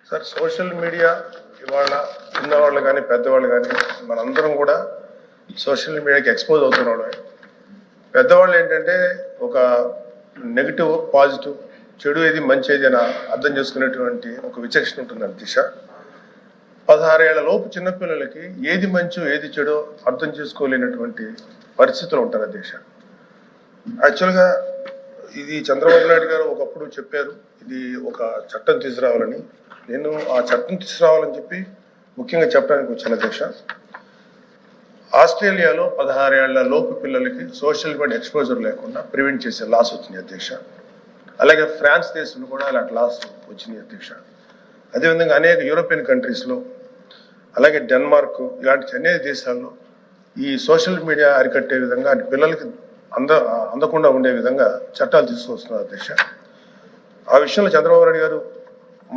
Sir social media ఇవాళ చిన్నవాళ్ళు కానీ పెద్దవాళ్ళు కానీ మనందరం కూడా సోషల్ మీడియాకి ఎక్స్పోజ్ అవుతున్నాం. పెద్దవాళ్ళు ఏంటంటే ఒక నెగిటివ్ పాజిటివ్ చెడు ఏది మంచి ఏది అని అర్థం చేసుకునేటువంటి ఒక విచక్షణ ఉంటుంది దిశ. 16 ఏళ్ల లోపు చిన్నపిల్లలకి ఏది మంచో ఏది చెడో అర్థం చేసుకోలేనటువంటి పరిస్థితులు ఉంటారు అధ్యక్ష. యాక్చువల్గా ఇది చంద్రబాబు నాయుడు గారు ఒకప్పుడు చెప్పారు, ఇది ఒక చట్టం తీసుకురావాలని. నేను ఆ చట్టం తీసుకురావాలని చెప్పి ముఖ్యంగా చెప్పడానికి వచ్చాను అధ్యక్ష. ఆస్ట్రేలియాలో 16 ఏళ్ల లోపు పిల్లలకి సోషల్ మీడియా ఎక్స్పోజర్ లేకుండా ప్రివెంట్ చేసే లాస్ వచ్చింది అధ్యక్ష. అలాగే ఫ్రాన్స్ దేశంలో కూడా అలాంటి లాస్ వచ్చింది అధ్యక్ష. అదేవిధంగా అనేక యూరోపియన్ కంట్రీస్లో, అలాగే డెన్మార్క్ ఇలాంటి అనేక దేశాల్లో ఈ సోషల్ మీడియా అరికట్టే విధంగా పిల్లలకి అందకుండా ఉండే విధంగా చట్టాలు తీసుకొస్తున్నారు అధ్యక్ష. ఆ విషయంలో చంద్రబాబు నాయుడు గారు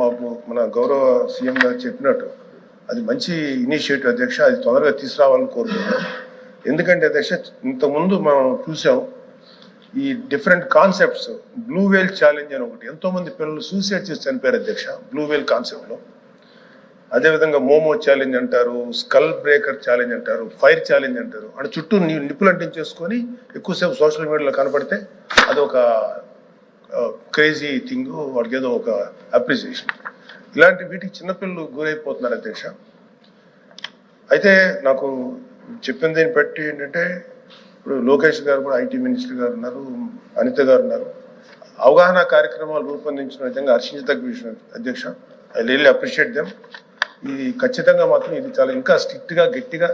మాకు మన గౌరవ సీఎం గారు చెప్పినట్టు అది మంచి ఇనిషియేటివ్ అధ్యక్ష. అది తొందరగా తీసుకురావాలని కోరుకుంటున్నాం. ఎందుకంటే అధ్యక్ష ఇంతకుముందు మనం చూసాం ఈ డిఫరెంట్ కాన్సెప్ట్స్. బ్లూ వేల్ ఛాలెంజ్ అని ఒకటి, ఎంతో మంది పిల్లలు సూసైడ్ చేసి చనిపోయారు అధ్యక్ష బ్లూ వేల్ కాన్సెప్ట్లో. అదేవిధంగా మోమో ఛాలెంజ్ అంటారు, స్కల్ బ్రేకర్ ఛాలెంజ్ అంటారు, ఫైర్ ఛాలెంజ్ అంటారు. అంటే చుట్టూ నిప్పులు అంటించేసుకొని ఎక్కువసేపు సోషల్ మీడియాలో కనపడితే అదొక క్రేజీ థింగ్, వాడికి ఏదో ఒక అప్రిసియేషన్. ఇలాంటి వీటికి చిన్నపిల్లలు గురైపోతున్నారు అధ్యక్ష. అయితే నాకు చెప్పిన దీన్ని బట్టి ఏంటంటే, ఇప్పుడు లోకేష్ గారు కూడా ఐటీ మినిస్టర్ గారు ఉన్నారు, అనిత గారు ఉన్నారు. అవగాహన కార్యక్రమాలు రూపొందించిన విధంగా హర్షించదగ్గ విషయం అధ్యక్ష. I really appreciate them. ఇది ఖచ్చితంగా మాత్రం ఇది చాలా ఇంకా స్ట్రిక్ట్గా గట్టిగా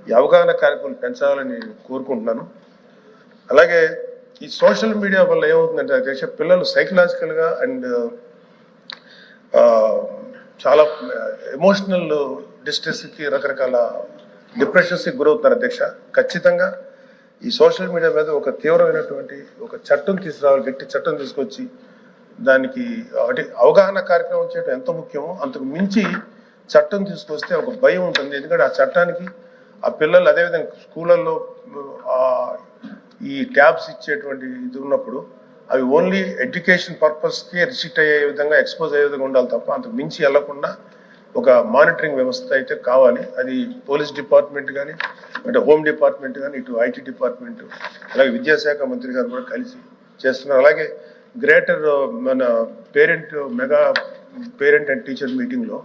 ఈ అవగాహన కార్యక్రమాలు పెంచాలని కోరుకుంటున్నాను. అలాగే ఈ సోషల్ మీడియా వల్ల ఏమవుతుందంటే అధ్యక్ష, పిల్లలు సైకలాజికల్గా అండ్ చాలా ఎమోషనల్ డిస్ట్రెస్కి, రకరకాల డిప్రెషన్స్కి గురవుతున్నారు అధ్యక్ష. ఖచ్చితంగా ఈ సోషల్ మీడియా మీద ఒక తీవ్రమైనటువంటి ఒక చట్టం తీసుకురావాలి, గట్టి చట్టం తీసుకొచ్చి దానికి అవగాహన కార్యక్రమం చేయడం ఎంత ముఖ్యమో అంతకు మించి చట్టం తీసుకొస్తే ఒక భయం ఉంటుంది. ఎందుకంటే ఆ చట్టానికి ఆ పిల్లలు అదేవిధంగా స్కూళ్ళల్లో ఈ ట్యాబ్స్ ఇచ్చేటువంటి ఇది ఉన్నప్పుడు అవి ఓన్లీ ఎడ్యుకేషన్ పర్పస్కి రిస్ట్రిక్ట్ అయ్యే విధంగా, ఎక్స్పోజ్ అయ్యే విధంగా ఉండాలి తప్ప అంతకు మించి వెళ్లకుండా ఒక మానిటరింగ్ వ్యవస్థ అయితే కావాలి. అది పోలీస్ డిపార్ట్మెంట్ కానీ, అంటే హోమ్ డిపార్ట్మెంట్ కానీ, ఇటు ఐటీ డిపార్ట్మెంట్, అలాగే విద్యాశాఖ మంత్రి గారు కూడా కలిసి చేస్తున్నారు. అలాగే గ్రేటర్ మన మెగా పేరెంట్ అండ్ టీచర్ మీటింగ్లో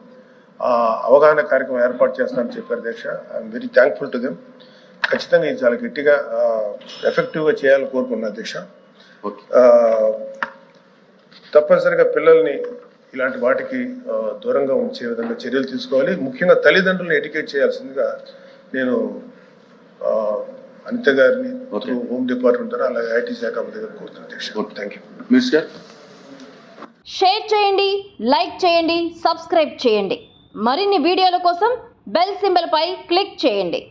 అవగాహన కార్యక్రమం ఏర్పాటు చేస్తానని చెప్పారు అధ్యక్ష. I'm very thankful to them. ఖచ్చితంగా ఇది చాలా గట్టిగా ఎఫెక్టివ్గా చేయాలని కోరుకున్నాను అధ్యక్ష. తప్పనిసరిగా పిల్లల్ని ఇలాంటి వాటికి దూరంగా ఉంచే విధంగా చర్యలు తీసుకోవాలి. ముఖ్యంగా తల్లిదండ్రులను ఎడ్యుకేట్ చేయాల్సిందిగా నేను అనిత గారిని, హోమ్ డిపార్ట్మెంట్ ద్వారా, అలాగే ఐటీ శాఖ మంత్రి గారిని కోరుతున్నాను అధ్యక్ష. Thank you. షేర్ చేయండి, లైక్ చేయండి, సబ్స్క్రైబ్ చేయండి. మరిన్ని వీడియోల కోసం బెల్ సింబల్ పై క్లిక్ చేయండి.